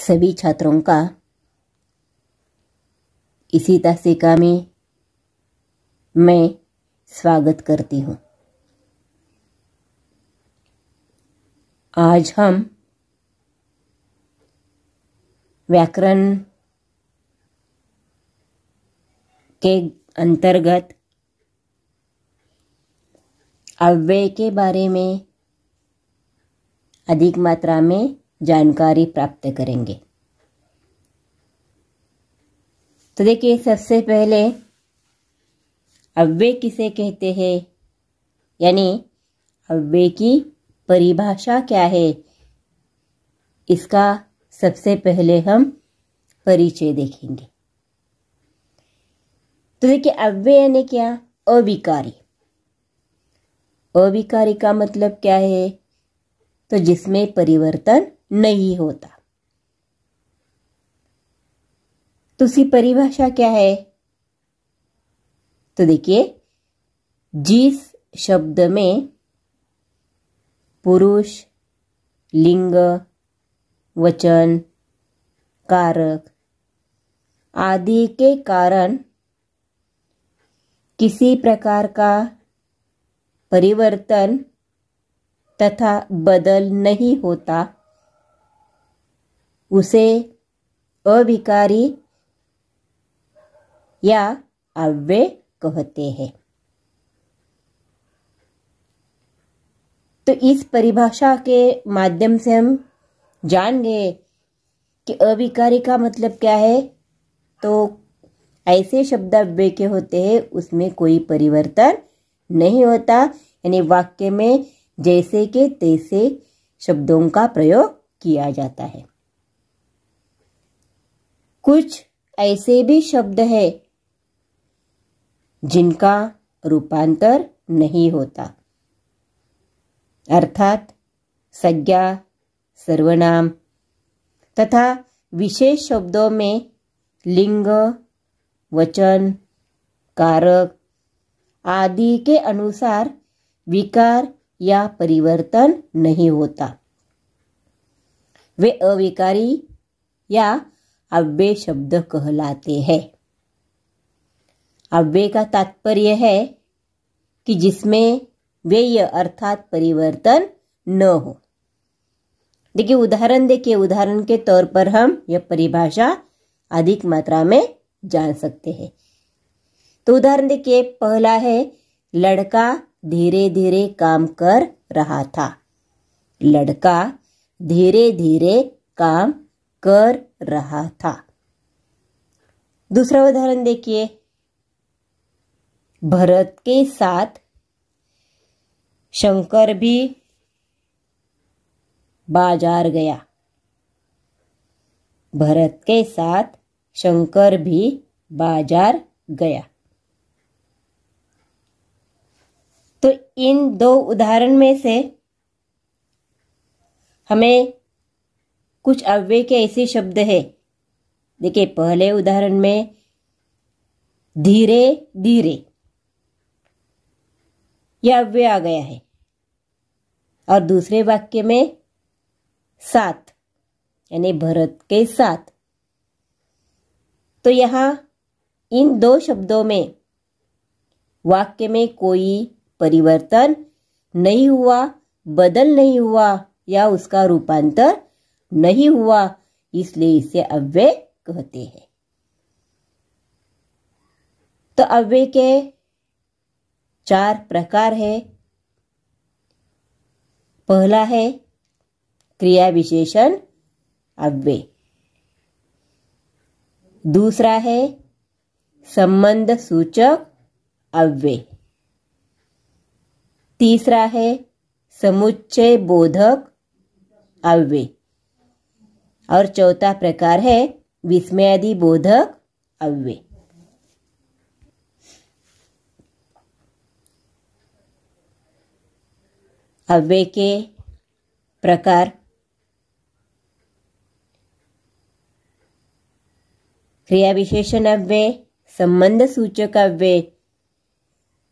सभी छात्रों का इसी तासिका में मैं स्वागत करती हूँ। आज हम व्याकरण के अंतर्गत अव्यय के बारे में अधिक मात्रा में जानकारी प्राप्त करेंगे। तो देखिए, सबसे पहले अव्यय किसे कहते हैं, यानी अव्यय की परिभाषा क्या है, इसका सबसे पहले हम परिचय देखेंगे। तो देखिए, अव्यय यानी क्या? अविकारी। अविकारी का मतलब क्या है? तो जिसमें परिवर्तन नहीं होता। तो उसकी परिभाषा क्या है? तो देखिए, जिस शब्द में पुरुष, लिंग, वचन, कारक आदि के कारण किसी प्रकार का परिवर्तन तथा बदल नहीं होता, उसे अविकारी या अव्यय कहते हैं। तो इस परिभाषा के माध्यम से हम जान गए कि अविकारी का मतलब क्या है। तो ऐसे शब्द अव्यय के होते हैं उसमें कोई परिवर्तन नहीं होता, यानी वाक्य में जैसे के तैसे शब्दों का प्रयोग किया जाता है। कुछ ऐसे भी शब्द हैं जिनका रूपांतर नहीं होता, अर्थात संज्ञा, सर्वनाम तथा विशेष शब्दों में लिंग, वचन, कारक आदि के अनुसार विकार या परिवर्तन नहीं होता, वे अविकारी या अव्यय शब्द कहलाते हैं। अव्यय का तात्पर्य है कि जिसमें व्यय अर्थात परिवर्तन न हो। देखिए, उदाहरण के तौर पर हम यह परिभाषा अधिक मात्रा में जान सकते हैं। तो उदाहरण देखिए, पहला है लड़का धीरे धीरे काम कर रहा था। लड़का धीरे धीरे काम कर रहा था। दूसरा उदाहरण देखिए, भरत के साथ शंकर भी बाजार गया। भरत के साथ शंकर भी बाजार गया। तो इन दो उदाहरण में से हमें कुछ अव्यय के ऐसे शब्द हैं। देखिए, पहले उदाहरण में धीरे धीरे यह अव्यय आ गया है, और दूसरे वाक्य में साथ यानी भरत के साथ। तो यहां इन दो शब्दों में वाक्य में कोई परिवर्तन नहीं हुआ, बदल नहीं हुआ या उसका रूपांतर नहीं हुआ, इसलिए इसे अव्यय कहते हैं। तो अव्यय के 4 प्रकार है। पहला है क्रिया विशेषण अव्यय। दूसरा है संबंध सूचक अव्यय। तीसरा है समुच्चय बोधक अव्यय। और चौथा प्रकार है विस्मयादि बोधक अव्यय। अव्यय के प्रकार क्रिया विशेषण अव्यय, संबंध सूचक अव्यय,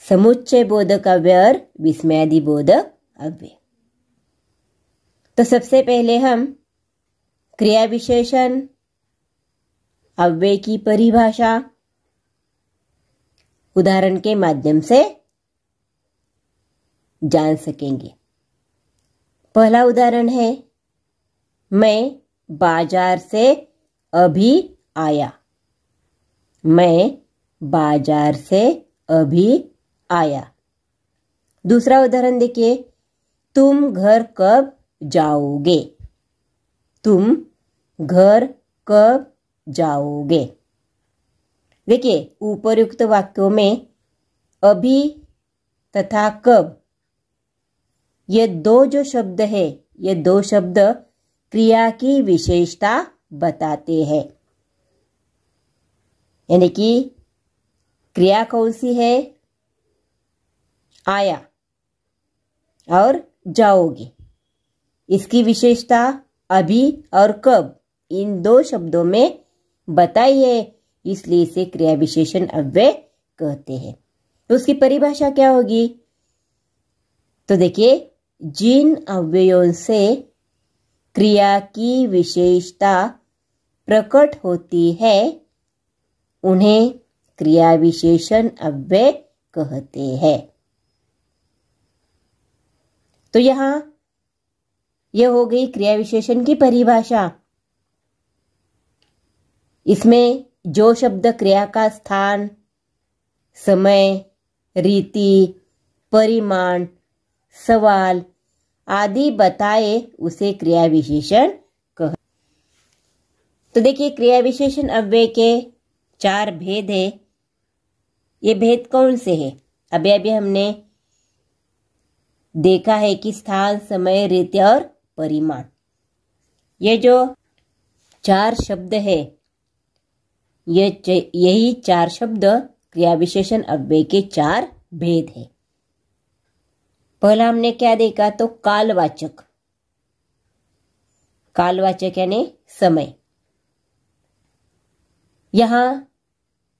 समुच्चय बोधक अव्यय और विस्मयादि बोधक अव्यय। तो सबसे पहले हम क्रिया विशेषण अव्यय की परिभाषा उदाहरण के माध्यम से जान सकेंगे। पहला उदाहरण है, मैं बाजार से अभी आया। मैं बाजार से अभी आया। दूसरा उदाहरण देखिए, तुम घर कब जाओगे। तुम घर कब जाओगे। देखिए, उपरयुक्त वाक्यों में अभी तथा कब ये दो जो शब्द है, ये दो शब्द क्रिया की विशेषता बताते हैं। यानी कि क्रिया कौन सी है, आया और जाओगे। इसकी विशेषता अभी और कब इन दो शब्दों में बताई है, इसलिए इसे क्रिया विशेषण अव्यय कहते हैं। तो उसकी परिभाषा क्या होगी? तो देखिए, जिन अव्ययों से क्रिया की विशेषता प्रकट होती है उन्हें क्रिया विशेषण अव्यय कहते हैं। तो यहां यह हो गई क्रिया विशेषण की परिभाषा। इसमें जो शब्द क्रिया का स्थान, समय, रीति, परिमाण, सवाल आदि बताए उसे क्रिया विशेषण कह। तो देखिए, क्रिया विशेषण अव्यय के 4 भेद है। ये भेद कौन से है? अभी अभी हमने देखा है कि स्थान, समय, रीति और परिमाण, ये जो 4 शब्द है, यही 4 शब्द क्रिया विशेषण अव्यय के 4 भेद है। पहला हमने क्या देखा? तो कालवाचक। कालवाचक यानी समय। यहां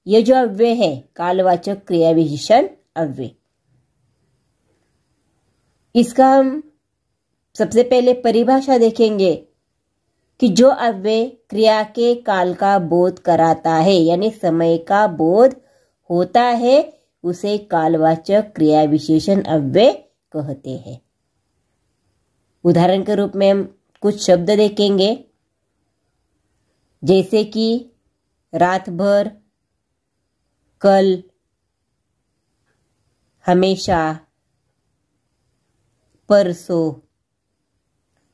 ये जो अव्यय है, कालवाचक क्रिया विशेषण अव्यय, इसका हम सबसे पहले परिभाषा देखेंगे कि जो अव्यय क्रिया के काल का बोध कराता है, यानी समय का बोध होता है, उसे कालवाचक क्रिया विशेषण अव्यय कहते हैं। उदाहरण के रूप में हम कुछ शब्द देखेंगे, जैसे कि रात भर, कल, हमेशा, परसों।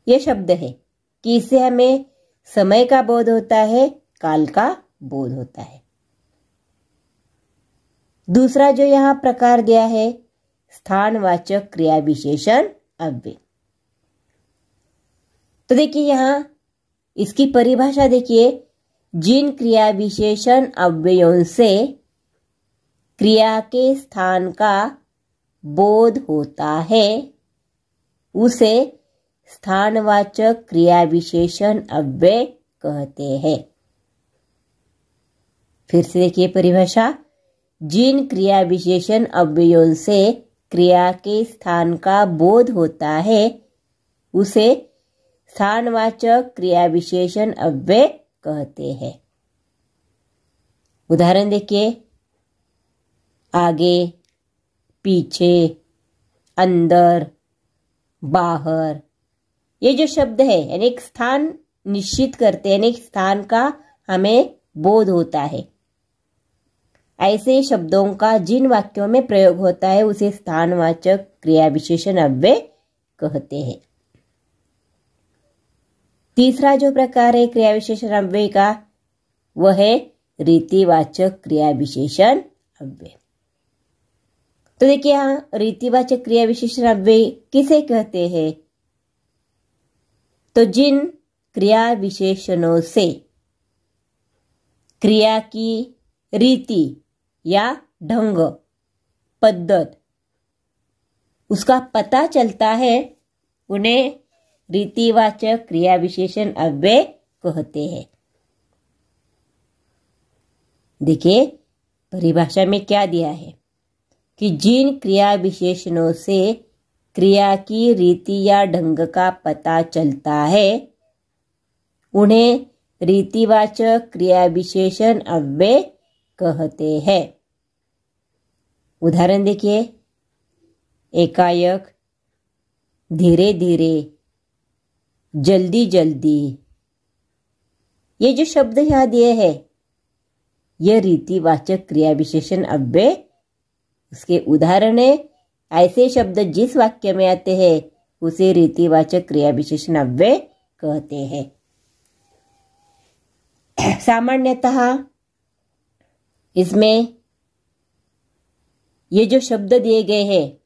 ये शब्द है कि इससे हमें समय का बोध होता है, काल का बोध होता है। दूसरा जो यहां प्रकार दिया है, स्थानवाचक क्रिया विशेषण अव्यय। तो देखिए, यहां इसकी परिभाषा देखिए, जिन क्रिया विशेषण अव्ययों से क्रिया के स्थान का बोध होता है उसे स्थानवाचक क्रिया विशेषण अव्यय कहते हैं। फिर से देखिए परिभाषा, जिन क्रिया विशेषण अव्ययों से क्रिया के स्थान का बोध होता है उसे स्थानवाचक क्रिया विशेषण अव्यय कहते हैं। उदाहरण देखिए, आगे, पीछे, अंदर, बाहर। ये जो शब्द है यानी एक स्थान निश्चित करते हैं, एक स्थान का हमें बोध होता है। ऐसे शब्दों का जिन वाक्यों में प्रयोग होता है उसे स्थानवाचक क्रिया विशेषण अव्यय कहते हैं। तीसरा जो प्रकार है क्रिया विशेषण अव्यय का, वह है रीतिवाचक क्रिया विशेषण अव्यय। तो देखिए, यहां रीतिवाचक क्रिया विशेषण अव्यय किसे कहते हैं? तो जिन क्रिया विशेषणों से क्रिया की रीति या ढंग, पद्धत, उसका पता चलता है उन्हें रीतिवाचक क्रिया विशेषण अव्यय कहते हैं। देखिए परिभाषा में क्या दिया है कि जिन क्रिया विशेषणों से क्रिया की रीति या ढंग का पता चलता है उन्हें रीतिवाचक क्रिया विशेषण अव्यय कहते हैं। उदाहरण देखिए, एकाएक, धीरे धीरे, जल्दी जल्दी। ये जो शब्द यहाँ दिए हैं यह रीतिवाचक क्रिया विशेषण अव्यय उसके उदाहरण है। ऐसे शब्द जिस वाक्य में आते हैं उसे रीतिवाचक क्रिया विशेषण अव्यय कहते हैं। सामान्यतः इसमें ये जो शब्द दिए गए हैं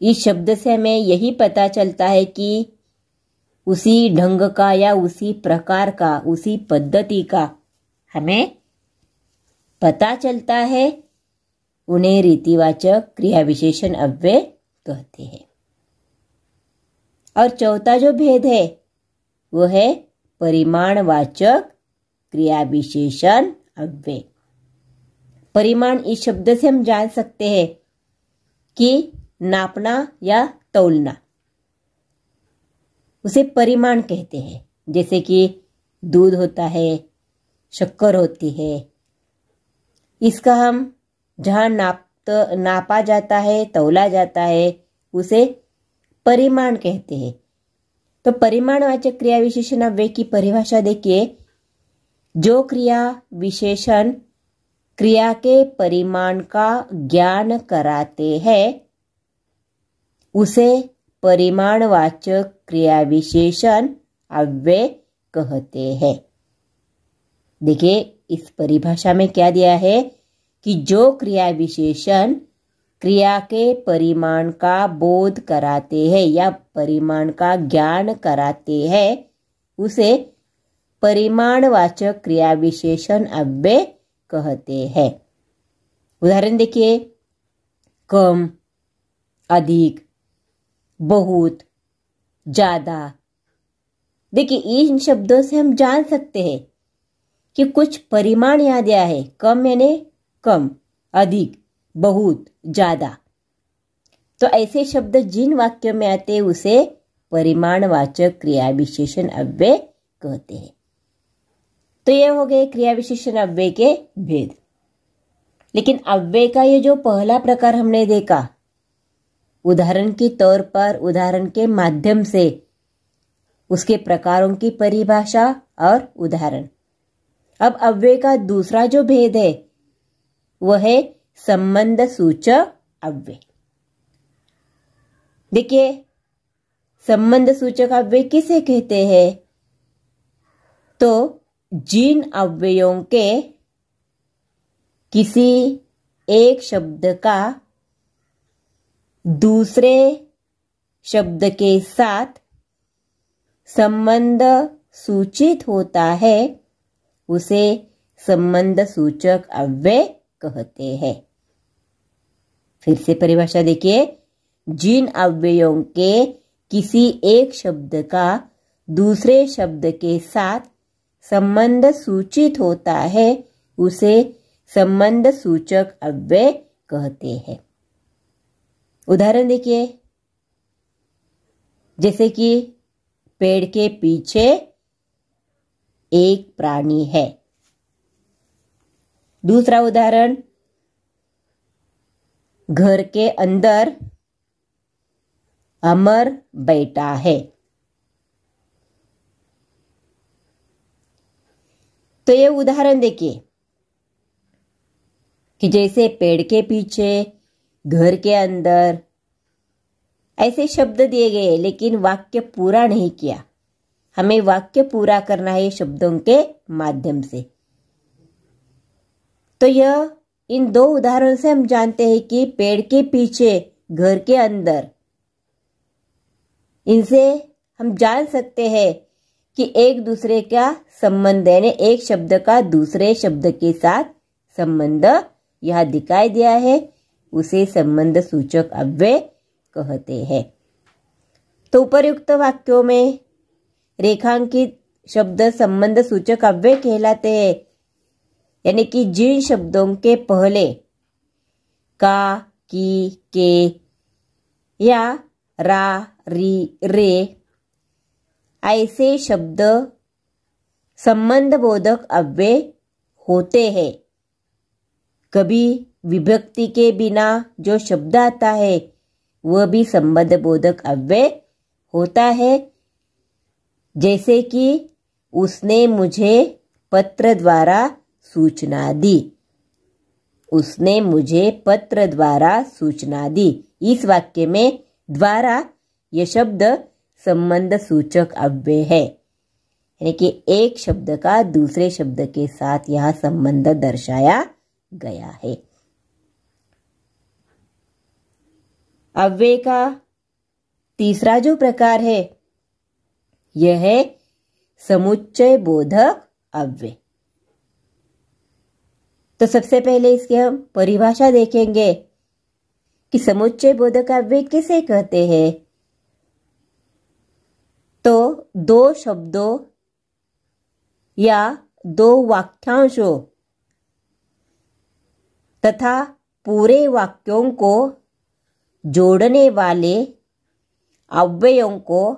इस शब्द से हमें यही पता चलता है कि उसी ढंग का या उसी प्रकार का, उसी पद्धति का हमें पता चलता है, उन्हें रीतिवाचक क्रिया विशेषण अव्यय कहते हैं। और चौथा जो भेद है वो है परिमाणवाचक क्रिया विशेषण अव्यय। परिमाण इस शब्द से हम जान सकते हैं कि नापना या तौलना, उसे परिमाण कहते हैं। जैसे कि दूध होता है, शक्कर होती है, इसका हम जहाँ नापा जाता है, तौला जाता है, उसे परिमाण कहते हैं। तो परिमाणवाचक क्रिया विशेषण अव्यय की परिभाषा देखिए, जो क्रिया विशेषण क्रिया के परिमाण का ज्ञान कराते हैं उसे परिमाणवाचक क्रिया विशेषण अव्यय कहते हैं। देखिए इस परिभाषा में क्या दिया है कि जो क्रिया विशेषण क्रिया के परिमाण का बोध कराते हैं या परिमाण का ज्ञान कराते हैं उसे परिमाणवाचक क्रिया विशेषण अव्यय कहते हैं। उदाहरण देखिए, कम, अधिक, बहुत, ज्यादा। देखिए इन शब्दों से हम जान सकते हैं कि कुछ परिमाण याद दिया है। कम यानी कम, अधिक, बहुत, ज्यादा। तो ऐसे शब्द जिन वाक्यों में आते हैं उसे परिमाणवाचक क्रिया विशेषण अव्यय कहते हैं। तो ये हो गए क्रिया विशेषण अव्यय के भेद। लेकिन अव्यय का ये जो पहला प्रकार हमने देखा, उदाहरण के तौर पर, उदाहरण के माध्यम से उसके प्रकारों की परिभाषा और उदाहरण। अब अव्यय का दूसरा जो भेद है वह है संबंध सूचक अव्यय। देखिए संबंध सूचक अव्यय किसे कहते हैं? तो जिन अव्ययों के किसी एक शब्द का दूसरे शब्द के साथ संबंध सूचित होता है उसे संबंध सूचक अव्यय कहते हैं। फिर से परिभाषा देखिए, जिन अव्ययों के किसी एक शब्द का दूसरे शब्द के साथ संबंध सूचित होता है उसे संबंध सूचक अव्यय कहते हैं। उदाहरण देखिए, जैसे कि पेड़ के पीछे एक प्राणी है। दूसरा उदाहरण, घर के अंदर अमर बैठा है। तो ये उदाहरण देखिए कि जैसे पेड़ के पीछे, घर के अंदर, ऐसे शब्द दिए गए लेकिन वाक्य पूरा नहीं किया। हमें वाक्य पूरा करना है शब्दों के माध्यम से। तो यह इन दो उदाहरणों से हम जानते हैं कि पेड़ के पीछे, घर के अंदर, इनसे हम जान सकते हैं कि एक दूसरे का संबंध, यानी एक शब्द का दूसरे शब्द के साथ संबंध यह दिखाई दिया है उसे संबंध सूचक अव्यय कहते हैं। तो उपर्युक्त वाक्यों में रेखांकित शब्द संबंध सूचक अव्यय कहलाते हैं, यानी कि जिन शब्दों के पहले का, की, के या रा, री, रे ऐसे शब्द संबंध बोधक अव्यय होते हैं। कभी विभक्ति के बिना जो शब्द आता है वह भी संबंध बोधक अव्यय होता है। जैसे कि उसने मुझे पत्र द्वारा सूचना दी। उसने मुझे पत्र द्वारा सूचना दी। इस वाक्य में द्वारा यह शब्द संबंध सूचक अव्यय है, यानी कि एक शब्द का दूसरे शब्द के साथ यह संबंध दर्शाया गया है। अव्यय का तीसरा जो प्रकार है यह है समुच्चय बोधक अव्यय। तो सबसे पहले इसकी हम परिभाषा देखेंगे कि समुच्चय बोधक अव्यय किसे कहते हैं। तो दो शब्दों या दो वाक्यांशों तथा पूरे वाक्यों को जोड़ने वाले अव्ययों को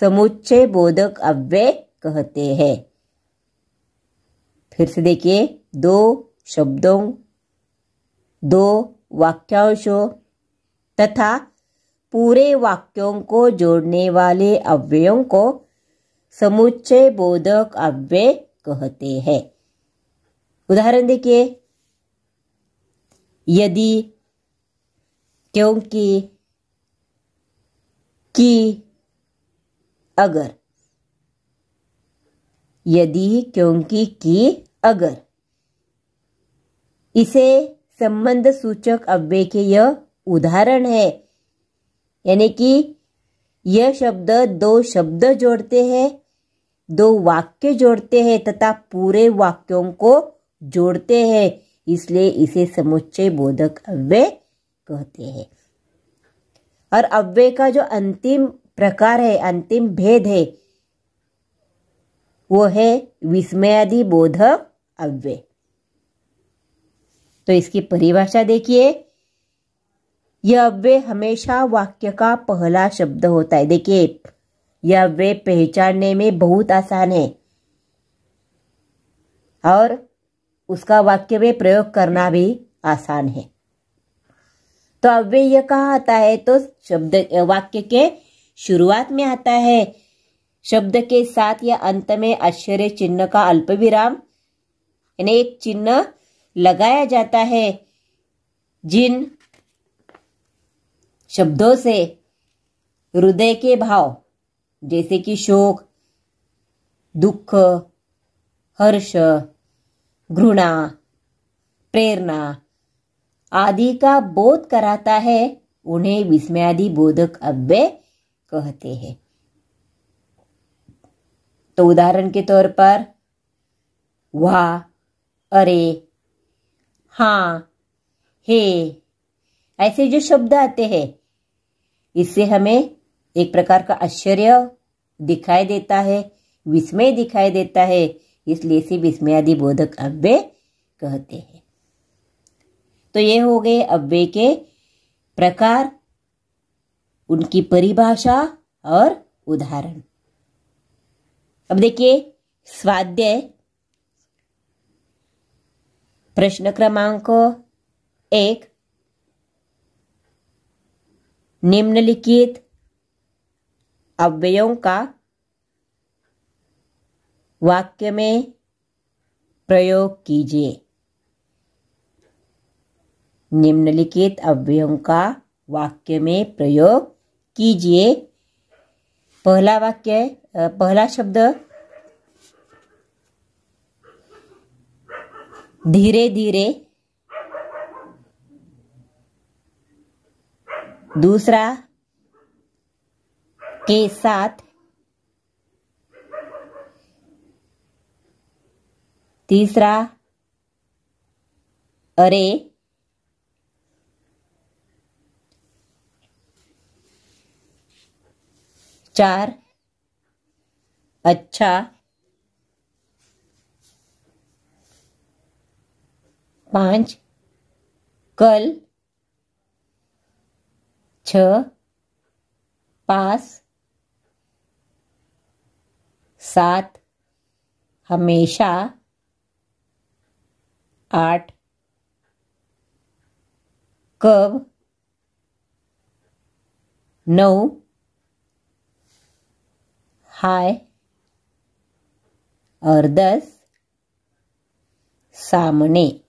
समुच्चय बोधक अव्यय कहते हैं। फिर से देखिए, दो शब्दों, दो वाक्यांशों तथा पूरे वाक्यों को जोड़ने वाले अव्ययों को समुच्चय बोधक अव्यय कहते हैं। उदाहरण देखिए, यदि, क्योंकि, कि, अगर। यदि, क्योंकि, कि, अगर, इसे संबंध सूचक अव्यय के यह उदाहरण है। यानी कि यह शब्द दो शब्द जोड़ते हैं, दो वाक्य जोड़ते हैं तथा पूरे वाक्यों को जोड़ते हैं, इसलिए इसे समुच्चय बोधक अव्यय कहते हैं। और अव्यय का जो अंतिम प्रकार है, अंतिम भेद है, वो है विस्मयादि बोधक अव्यय। तो इसकी परिभाषा देखिए, यह अव्यय हमेशा वाक्य का पहला शब्द होता है। देखिए, यह अव्यय पहचानने में बहुत आसान है और उसका वाक्य में प्रयोग करना भी आसान है। तो अव्यय यह कहाँ आता है? तो शब्द वाक्य के शुरुआत में आता है। शब्द के साथ या अंत में आश्चर्य चिन्ह का अल्प विराम, यानी एक चिन्ह लगाया जाता है। जिन शब्दों से हृदय के भाव जैसे कि शोक, दुख, हर्ष, घृणा, प्रेरणा आदि का बोध कराता है, उन्हें विस्मयादि बोधक अव्यय कहते हैं। तो उदाहरण के तौर पर वाह, अरे, हाँ, हे, ऐसे जो शब्द आते हैं, इससे हमें एक प्रकार का आश्चर्य दिखाई देता है, विस्मय दिखाई देता है, इसलिए इसे विस्मयादि बोधक अव्यय कहते हैं। तो ये हो गए अव्यय के प्रकार, उनकी परिभाषा और उदाहरण। अब देखिए स्वाध्याय प्रश्न क्रमांक 1, निम्नलिखित अव्ययों का वाक्य में प्रयोग कीजिए। निम्नलिखित अव्ययों का वाक्य में प्रयोग कीजिए। पहला वाक्य, पहला शब्द धीरे धीरे, दूसरा के साथ, तीसरा अरे, चार अच्छा, 5 कल, 6 पास, 7 हमेशा, 8 कब, 9 हाय और 10 सामने।